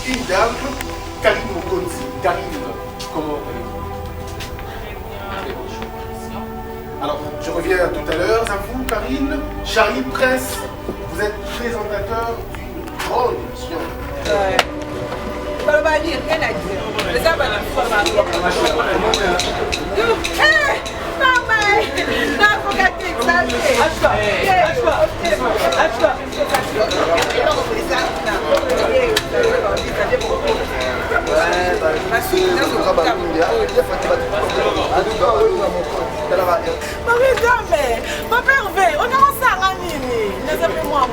une dame, Karine Mokonzi. Karine, comment allez-vous? Alors, je reviens tout à l'heure à vous, Karine. Charlie Presse, vous êtes présentateur d'une grande émission. Pas le dire, rien à dire. Les hommes, ma père veut, on a un sang à Nini. Les hommes, moi,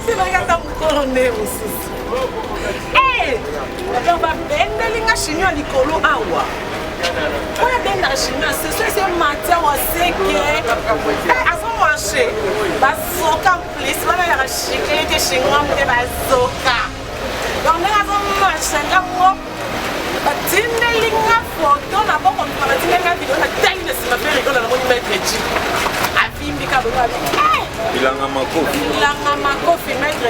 c'est vrai que t'as un nez aussi. Eh, on va bender les chinois à l'écolo à wa. On va bender les chinois, c'est matin, on sait que. À son marché, bazoka plus, on va y acheter des chinois, des bazoka. Donc, on a un marché, on va dîner les photos, on a beaucoup de fois, dîner les vidéos, on a taillé de ce matin, on a mon maître. A film, il a un macofi, maître,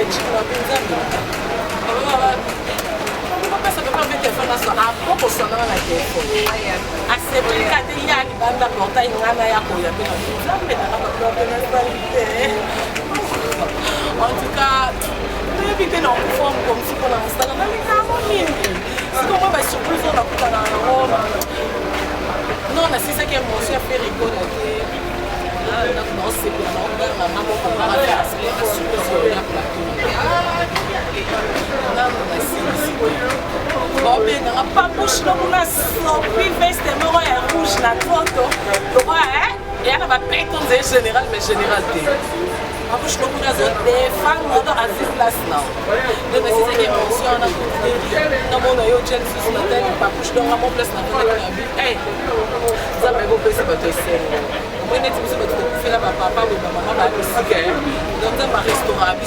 ça peut pas mettre téléphone à soi. Après, on s'en a la téléphone. À ce moment-là, il y a une bande de portail, il y a un peu de en tout cas, nous évitons nos formes comme si on a installé dans les camps. Si on va surprise, on a pris dans la Rome. Non, c'est ça qui est mon cher fait rigoler. Non, c'est bien. On va faire la surprise sur la plateau. Bon, mais on n'a pas bouche, on a sorti veste et rouge la photo. Et on va payer comme des général, mais généralité. On bouche le on a des femmes dans la place là. Donc, c'est ça qui est émotion. On a tout le monde sur la tête, on bouche dans la place là. Hey, ça m'a beaucoup plaisir de te faire. Moi, je suis venu pour faire papa ou maman à l'Ossiga. Donc, dans un restaurant, on a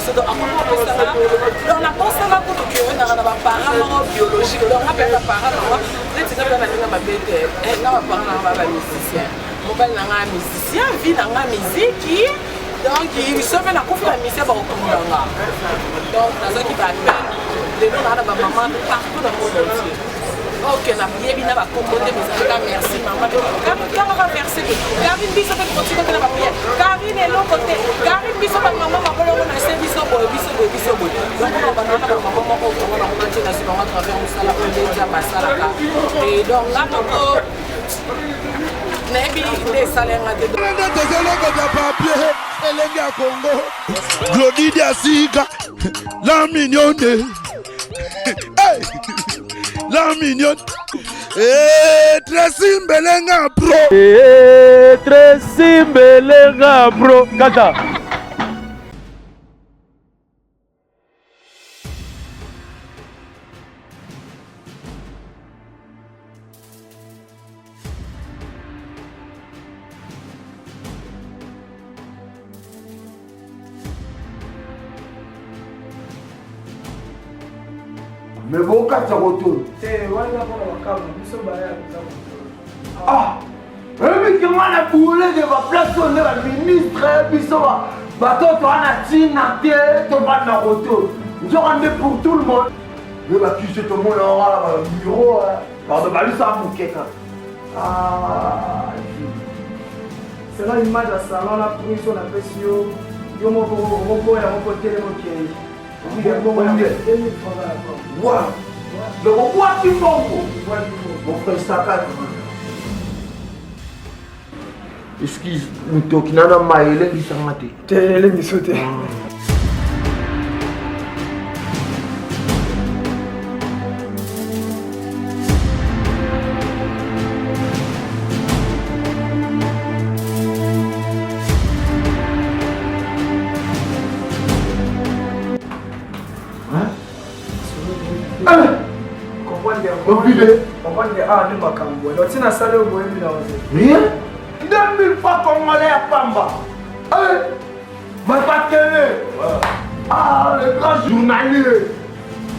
pensé à la pour que on a un parent biologique. Donc, on appelle la parent. On est dans la bête. Et là, on parle à musicien. On parle à un musicien, vit dans la musique. Donc, il se met à confier la musique au Kondanga. Donc, dans ce qui va faire, les gens ont maman partout dans le monde entier. Ok, on a bien bien compoté, mais merci maman. Quand on va verser, Karine Bisso peut continuer à la prière. Karine est l'autre côté. Karine Bisso, maman, on a essayé Bisso. Donc, on va maman, on va continuer à se faire à travers un salaire, on est déjà passé à la carte. Et donc, là, on des salaires à des papier, Elenga Congo, Glodidia Siga, la mignonne, la mignonne, Tracy Mbelenga Pro, Tracy Mbelenga Pro, Kata. Mais bon, quand tu retournes. Ah! Mais comment on a boulé de ma place, on est la ministre, bah toi, tu as la tine, tu vas dans le retour. Nous avons pour tout le monde. Mais bah, tu sais, tout le monde aura un bureau. Pardon, bah, lui, ça a bouquet. Ah! C'est là l'image de la salon, la prise, on appelle si yo. Yo, mon côté, mon côté. Waouh! Mais pourquoi tu font? Mon frère Saka. Excuse, nous toquons dans ma élève qui s'en a été. T'es les sauté. Rien? 2000 fois congolais à Pamba. Ma partenaire. Ah, le grand journaliste.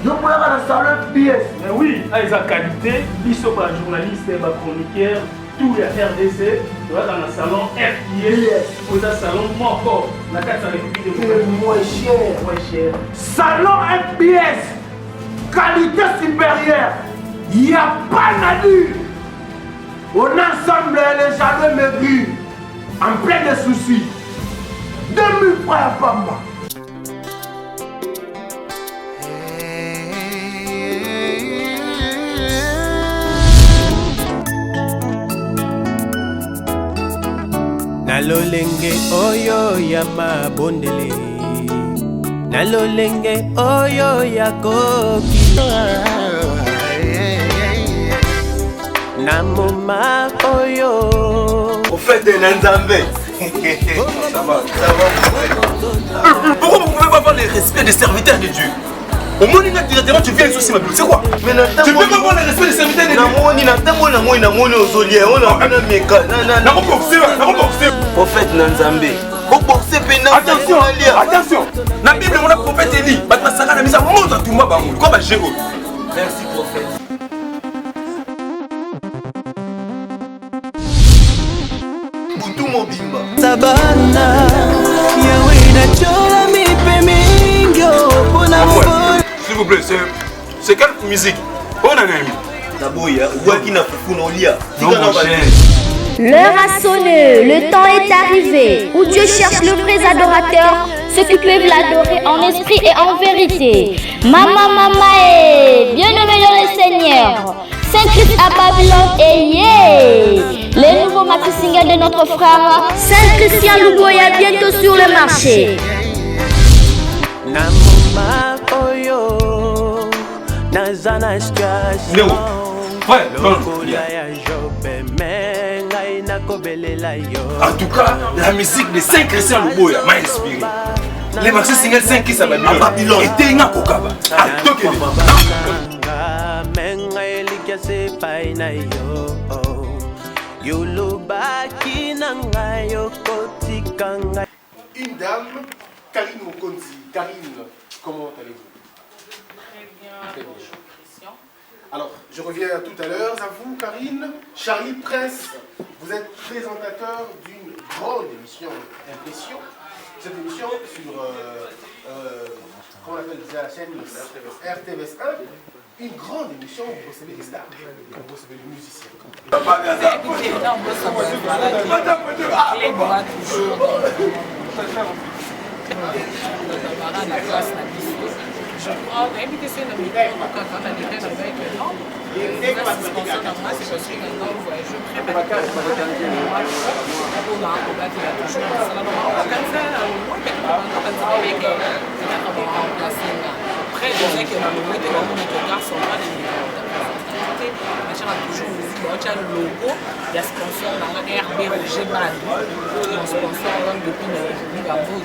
Je pourrais avoir un salaire pièce. Mais oui, avec sa qualité, ils sont pas journalistes, pas chroniqueurs, tout les RDC, tu vas dans le salon FIS, pour le salon Moko, la carte de la République de moins cher. moins cher. Salon FBS. Qualité. Il n'y a pas Nadu. On ensemble, les jardins maigris, en plein de soucis. 2000 frères Pamba. Nalolenge oyo ya mabondele, nalolenge oyo ya koki, na moma oyo. Au fait de Nzambé. Ça va. Pourquoi vous ne pouvez pas avoir le respect des serviteurs de Dieu? Au moins, directement, tu viens ici, ma c'est quoi? Tu peux pas avoir le respect des serviteurs de Dieu. Prophète Nanzambé. Attention, attention. La Bible, on a prophète Élie. Merci, prophète. Sabana, yawe na chola mi pemingo, pona mbo. S'il vous plaît, c'est quelle musique? On a même. L'heure a sonné, le temps est arrivé, où Dieu cherche le vrai adorateur, ceux qui peuvent l'adorer en esprit et en vérité. Mama et bien-aimé dans le Seigneur, Saint-Christ à Babylone et yeah! Les nouveaux maxi singles de notre frère Saint-Christian Louboya bientôt sur le marché. En tout cas, la musique de Saint-Christian Louboya m'a inspiré. Les maxi singles 5 qui s'appellent Babylone étaient un kokaba. Une dame, Karine Mokonzi. Karine, comment allez-vous? Très bien. Alors, je reviens tout à l'heure à vous, Karine. Charlie Presse, vous êtes présentateur d'une grande émission Impression. Cette émission sur, comment on appelle la chaîne RTVS 1, une grande émission où vous recevez des stars, où vous recevez des musiciens. Je crois que l'invitation de mes parents, quand on a été avec non, c'est parce que maintenant nous voyageons très bien. On a combattu la toujours. Après, je sais que dans le moment où les gars sont pas des toujours le logo, il y a sponsor dans la RB Roger Band, mon sponsor depuis le Gabon.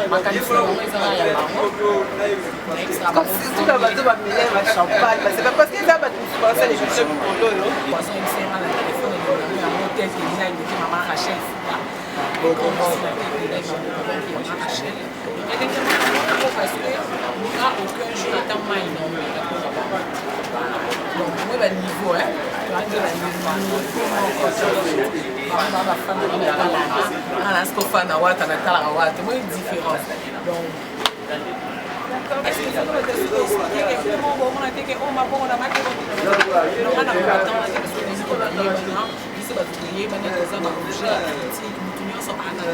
Ma qualité, comme si tu as battu ma millième à champagne, c'est pas parce qu'ils ont battu les choses pour l'eau. Poisson, il s'est mal à la téléphone, il a un hôtel qui est dit maman Rachel. Donc, on va se Rachel. Parce que nous n'avons aucun jeu à temps mal. Donc, moi, le niveau, tu vas dire le niveau, moi, une différence. Donc, est-ce que ça doit être expliqué exactement comment on a été on m'a bon on a marqué on a attend c'est pas tout lié mais les gens ont bougé si nous sommes à la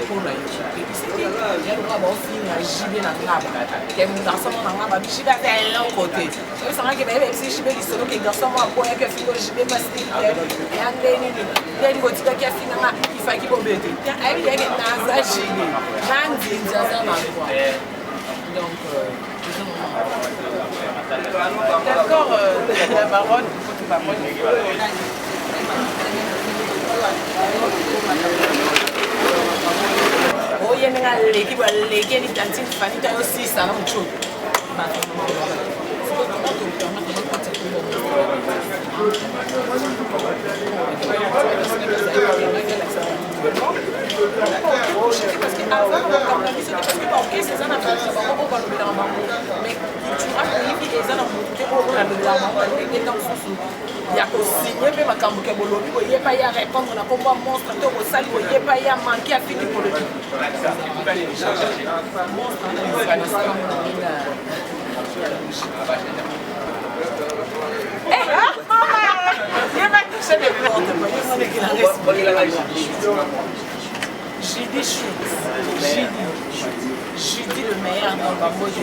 pour la et puis c'est il y a le droit aussi à JB na ngaba que mon garçon na ngaba JB à l'autre côté c'est ça que même si JB qui solo que garçon moi pour que filo JB mastic et andeni ndeni botika qui a fini na il faut qu'il bombe et aí il y a que naza JB nandi nzaza na quoi donc d'accord la baronne oh il y a une l'équipe l'équipe qui tantine fanita aussi ça non chaud parce que avant comme la mission parce que bon ok c'est ça n'a pas ça va pas le dans mais tu vois que les gens ont montré au la dans les temps sous il y a aussi il y a pas comme que bolobi il y a pas y répondre na combat monstre to au sali il y a pas y manquer à finir pour le monstre J'ai dit chute. J'ai dit le meilleur dans ma mode.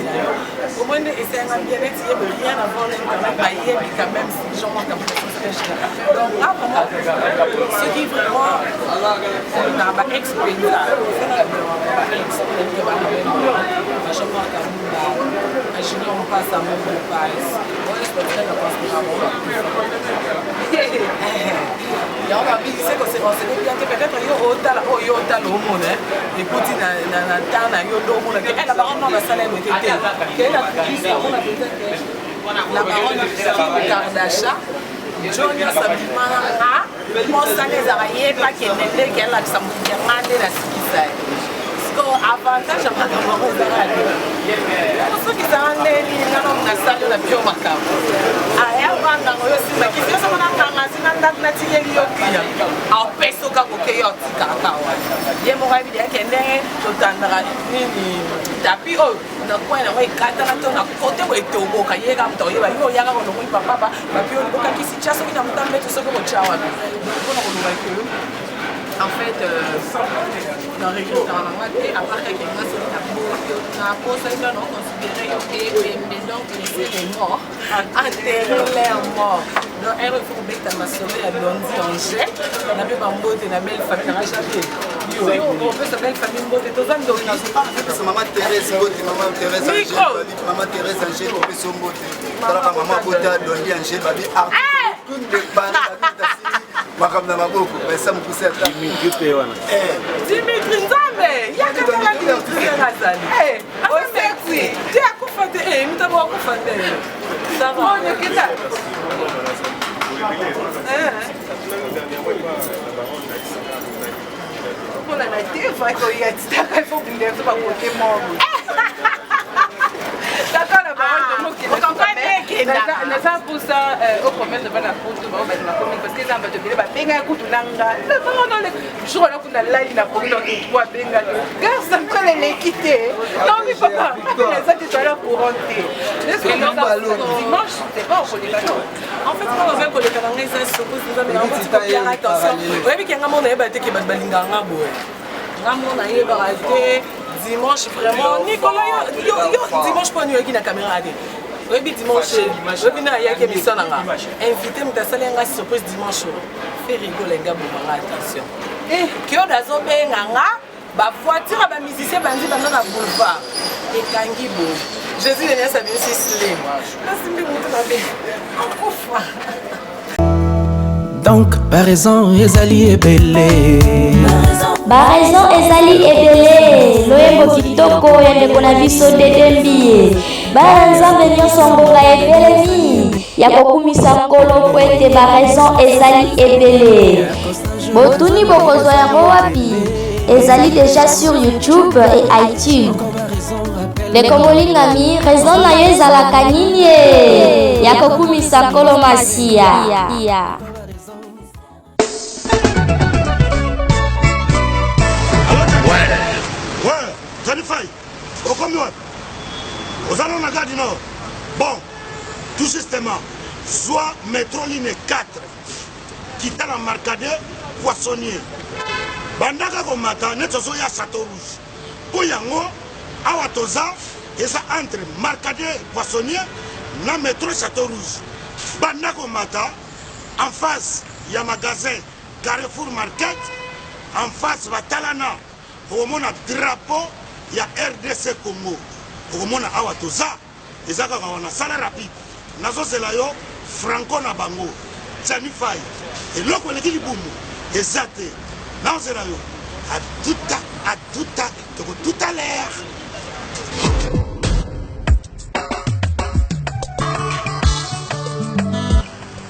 Au moins, c'est un bien-être, il n'y a rien à voir avec quand même, si j'en manque un peu de choses. Donc là, vraiment, ce qui vraiment n'a pas expliqué ça. On passe à mon repas. Et on a vu que c'est renseigné bien que peut-être il y a autant au monde. Écoutez, dans le temps, il y a d'autres monde. Elle a pas vraiment la salle de thé. Elle a dit on a peut-être la baronne de Kardashian. Johnny Sabimana, mon salaire arrière pas qu'elle n'est qu'elle a sa demandé la sikisa. Avantage à ma maman pour ceux qui sont allés dans la salle de la biomacab. Ah, et avant dans le site, qui sont en train de se faire des natiliers en peso cacoqueyote cacao. Il y a mon avis qui est totalement tapi oh na kwa na wai kata na to na kote we to go ka yega mto yeba yo yaga ko no papa ba pio ko ka kisi chaso ki na mtambe to soko chawa ko na ko no que en fait dans région dans la moitié à part que quelqu'un se na pose ça non considéré que donc les morts enterrer les morts donc elle faut que ta ma sauver à Dondi Angers na be bambote na belle famille rachaté yo on peut sa belle famille mbote to zando c'est maman Thérèse Angers ko peso mbote tala ka maman bota Dondi Angers babi tout de bana makamna maboko pesa mkuseta Dimitri wana Dimitri Nzambe yakataka Dimitri Razali osexy tu akufate mtabo akufate ça va on est là on a dit faut qu'il y a il faut qu'il lève pas côté mort d'accord la parole de mot qui n'est pas pour ça au commerce de la pause de la commune parce que ça va te dire bah benga kutunanga le moment le jour là qu'on a là il a pris dans le poids benga gars ça me fait l'équité non mais papa ça tu dois là pour rentrer est-ce que dimanche c'est pas au collecteur en fait quand on vient collecteur on est ça suppose nous mais on va faire attention oui mais qu'il y a un moment on est que balinga ngabo ngamo na yeba raté dimanche vraiment Nicolas yo dimanche pas nous qui na caméra là oui dimanche je viens à yaki mission nanga invité mutasala nga surprise dimanche fait rigoler nga bon attention et que dazo benga ba voiture ba musicien bandi banda na boulevard et kangi bo Jésus est sa bien slim merci beaucoup na be akufa donc par raison ezali ebele baraison ezali ebele loyembo kitoko ya ndeko na biso dedembie bana nzambe nyonso ngonga ebelemi ya kokumisa nkolo po ete baraison ezali ebele botuni bokozwa yango wapi ezali déjà sur YouTube et iTunes ndeko molingami raison na yo ezalaka nini ya kokumisa nkolo masiya. Aux allons la gare du Nord. Bon, tout justement, soit métro ligne 4, qui est dans Marcadet, Poissonnier. Bandaka Komata, Netsoso ya Château Rouge. Poyango, Awatoza, et ça entre Marcadet, Poissonnier, na métro Château Rouge. Bandaka Komata, en face, il y a un magasin Carrefour Market, en face, Batalana, au monde drapeau, il y a RDC Congo. Pour le monde à Awatoza, ils ont salle rapide. Nazo Zelayo, Franco Nabango, Tsanifai, et l'autre qui est boum, et Zate, Nazo Zelayo, à tout à l'heure.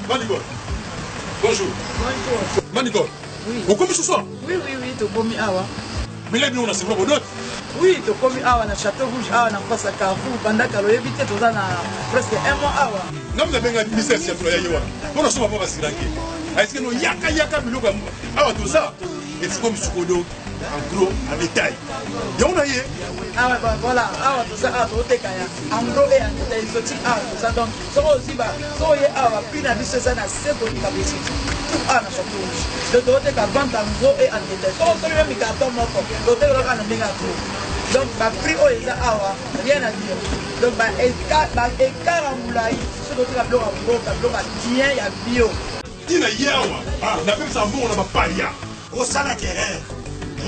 Manigo, bonjour. Bonjour. Manigo, oui. Vous commis ce soir? Oui, tu commis Awa. Mais là, on a c'est quoi vos notes? Oui, tu commis Awa na Château Rouge, Awa na face à Carrefour, pendant que l'on évite tout ça presque un mois Awa. Non, mais bien, il ministère c'est pour y avoir. On a pas va s'y ranquer. Est-ce que nous yaka biloko Awa tout ça? Et c'est comme Sukodo, en gros, en détail. Y'a on a yé. Ah ouais, voilà, ah tout ça, ah tout est kaya. En gros et en détail, exotique, ah tout ça. Donc, ça aussi, bah, ça y est, ah, puis la vie, c'est ça, c'est pour la petite. Tout ah, n'a pas rouge. Le tout est qu'à vendre en gros et en détail. Tout ça, même, il y a un peu moins fort. L'hôtel, on a un méga gros. Donc, bah, prix, oh, il y a ah, rien à dire. Donc, bah, écart en moulaï, ce que tu as bloqué en gros, tu as bloqué bien, il y a bio. Il y a yawa, ah, la même ça, on n'a pas paria. Au salaire,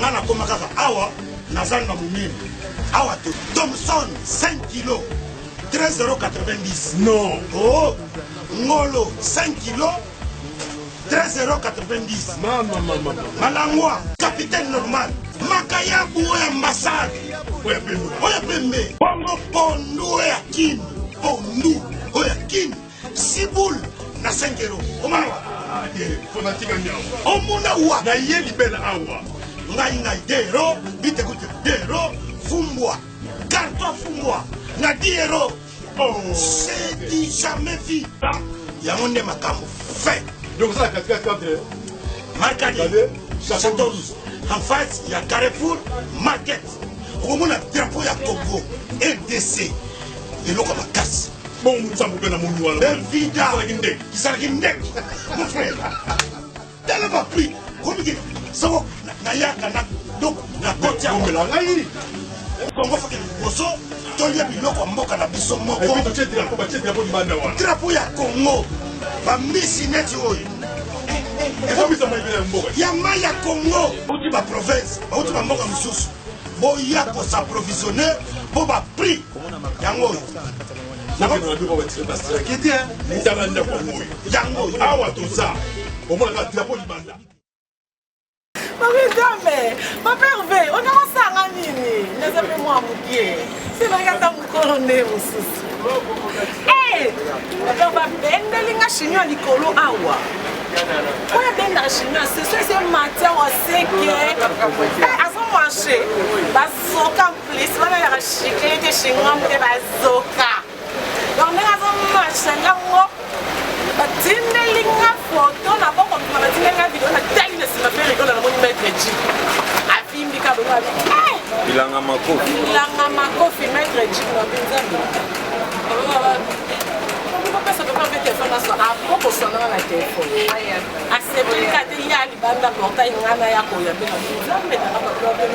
on a comme awa, Nazan Mamoumine. Awa Thompson, 5 kilos, 13,90 €. Non. Oh, Ngolo, 5 kilos, 13,90 €. Maman. Malangwa, capitaine normal. Makaya Boué ambassade. Oya Pembe. Bongo Pondu Oya Kin. Pondu Oya Kin. Siboul, na 5 €. Omawa. Fonatika Nyao. Omuna Wa. Na Yeli Ben Awa. Ngai 2 €, vite écoute 2 €, fumbwa, carton fumbwa, na 10 €. Oh, c'est dit jamais vu. Il y a un makambo fait. Donc ça, 4 Marcadi, 14. En face, il y a Carrefour, Market. Au moins, le drapeau, il y a Togo, RDC. Et l'eau comme casse. Bon, ça vous donne à mon nouveau. Évidemment, qui s'en mon frère. T'as pas pris. So, Nayaka, donc, la côte ya Ngela Ngai. Congo fait que Boso, Tolia Biloko Mboka na biso moko. Et puis tu drapeau du banda wana. Drapeau ya Congo. Ba misi net oyo. Et comme ça m'a bien mboka. Ya maya Congo, oti ba province, ba oti ba mboka mususu. Bo ya ko s'approvisionner, bo ba prix. Yango. Na ba na bibo ba tseba qui était ni tabanda Congo. Yango, awa to ça. Au moins la drapeau du banda. Mais, ma Hervé, on a ça à Nini. Ne sais pas moi, mon pied. C'est vrai que t'as mon colonel aussi. Eh, on va bien les chinois du colo awa. On a bien les chinois, c'est matin, on sait que. À son marché, bazoka plus, on a la chiquette des chinois, on a bazoka. Donc, on a un marché, là, batindelinga photo na bongo na batindelinga video na tali na sima pe rigolo na moni maître G afimbi ka bongo bilanga makofi maître G na binzambi on peut pas faire téléphone na so a poko sona na téléphone a sepeli ka te ya libanda portail ngana ya ko ya bena binzambi na ba problème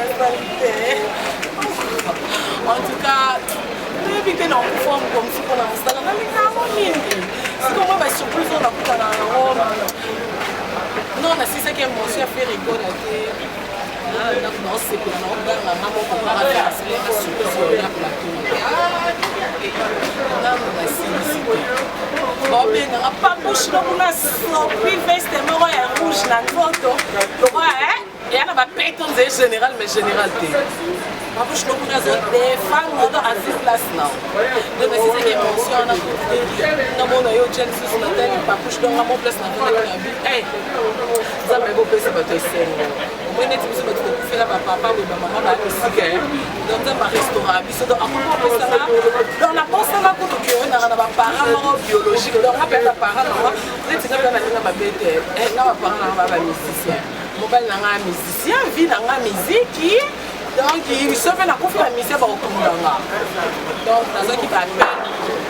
en tout cas depuis que nous sommes comme si on a installé dans les camons c'est comme moi surprise on a pris dans la non on a c'est ça qui est monsieur a fait rigoler donc non c'est que on a la maman pour pas faire c'est la surprise sur la plateau on a c'est bon ben on a pas bouche donc on a surpris veste moro et rouge na photo ouais et on a pas péton général mais général ma bouche non pour des femmes dans à cette place là donc c'est ça qui est émotion on a dans mon yo Genesis na telle pas bouche dans mon place na la vie eh ça me beau c'est pas te scène au moins net c'est pas tout faire la papa ou maman na ici dans un restaurant biso dans on ça là dans la pense là pour que on a ba parents biologique donc rappelle la parent là c'est ça na na ba bête eh na ba parents na ba musicien mobile na nga musicien vie na nga musique donc il se fait la confiance à mission pour comprendre donc dans ce qui va faire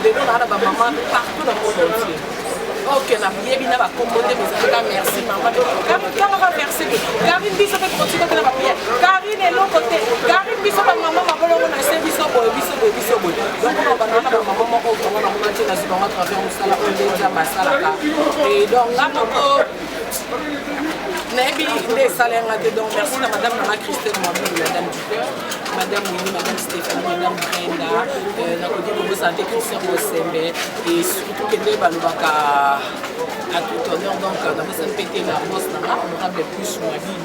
les gens là ba maman partout dans le monde entier ok na bien bien va commander mais ça merci maman quand on va verser Karine biso fait continuer na ba prière Karine est l'autre côté Karine biso ba maman ma bolo na c'est biso boy donc on va na ba maman moko on va monter dans ce travers on sala on déjà masala et donc là Nabi les salaires donc merci à madame Christelle Mohamed, madame Dupeur, madame Winnie, madame Stéphanie, madame Brenda, la côté de santé Christian Mosembe et surtout que les balobaka à tout honneur donc dans votre pété la bosse honorable plus ma vie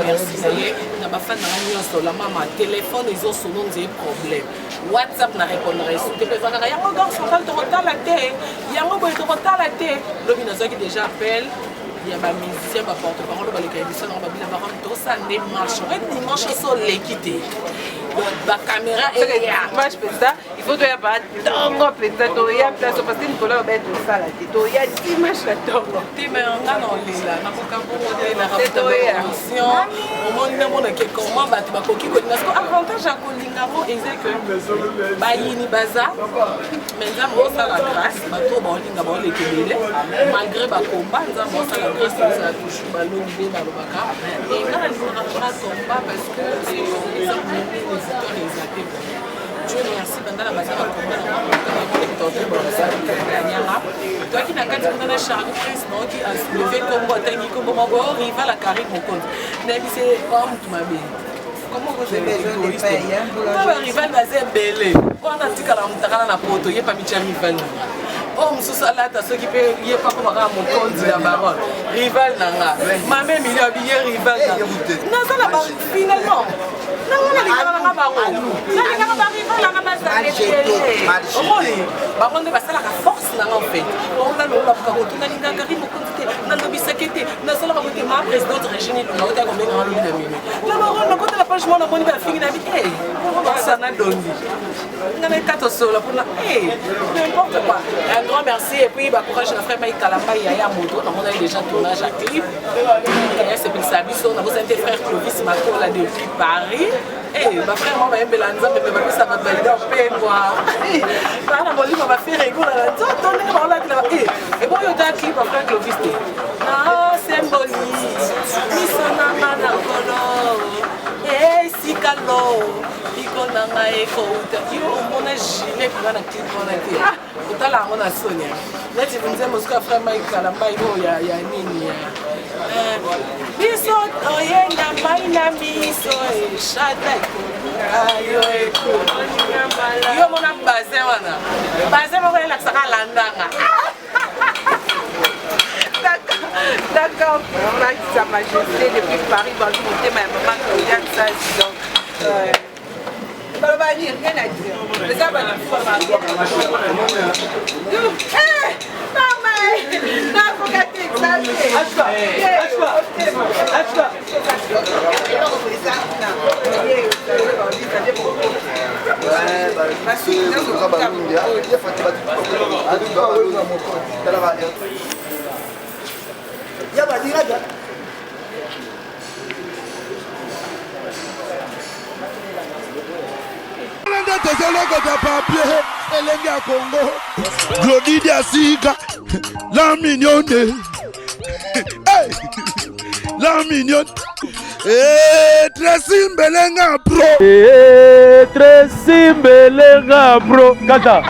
merci d'ailleurs na ba fan na nyonso la maman téléphone ils ont son nom des problèmes WhatsApp na répondre sur te pesa na yango donc son temps de la tête yango boy de la tête le binazo qui déjà appelle il y a des musiciens, des porte-parole, des émissions, des parents, tout ça, des marches. En fait, dimanche, ils sont l'équité. bacaméra image mpenza il faut toya baa ntongo mpenza toya place parce que nikolo obe tosala te toya image na ntongo te me nga na olela nakoka bomotelaka mission omoni namonake comment bato bakoki kolinga siko avantage ya kolingango eza ke bayini baza mais nzambe osala grâce bato baolinga baoleka ebele malgré bakomba nzambe osala grâce eza toujours balongi nde balobaka e nga nalingaka komba parce que eza monene les histoires eza te Dieu merci pendant la bataille à combat toi qui n'a qu'à dire dans la Charlie Prince non qui a levé comme tangi comme mon rival à Karim mon compte mais c'est comme tu m'as bien comment vous avez égoïste moi rival bazé belé on a dit kala mtakana na poto yé pas micha rival oh msusala ta ceux qui peut yé pas comme mon compte la baronne rival nanga ma même il a bien rival na ça la finalement non on a dit kala na baronne bakonde basalaka force nanga mpe olaloolaka kotungalinga Karim okondite nalobisaki te nasalaka kote ma présidente régine ilunga otaka kobenga alobi na mimi nakota na page mona moni bafingi na bi basana dondi nga na eka tosola mpona n'importe quoi un grand merci et puis bacourage na frère Mike Kalamba yaya moto namona ye déjà tournage à clip sepelisa biso nabosani te frère Clovis Makola depuis Paris bafrère mo bayembela nzambe mpe bapesa bavalida mpengwa bana molimo bafere egola na nzoto ndenge baolatela eboyo otaki bafrère Clovis te nasemboli miso nanga na nkolo esikalo iko nanga ekouta yo omona gilet kuba na clip wana te otala yango na sonia neti nzembo mosuku ya frère Mike Kalamba oyo ya nini biso toyenga mai na miso eshata ayo eko yo mona basin wana basin moko elakisaka landanga d'accord Sa Majesté depuis Paris bantu motema ya mama Claudia Nsasi donc baloba ni rien à dire eza papier elenge ya Congo Glodidi Asika la mignonne la mignonne Tracy Mbelenga pro Tracy Mbelenga pro kata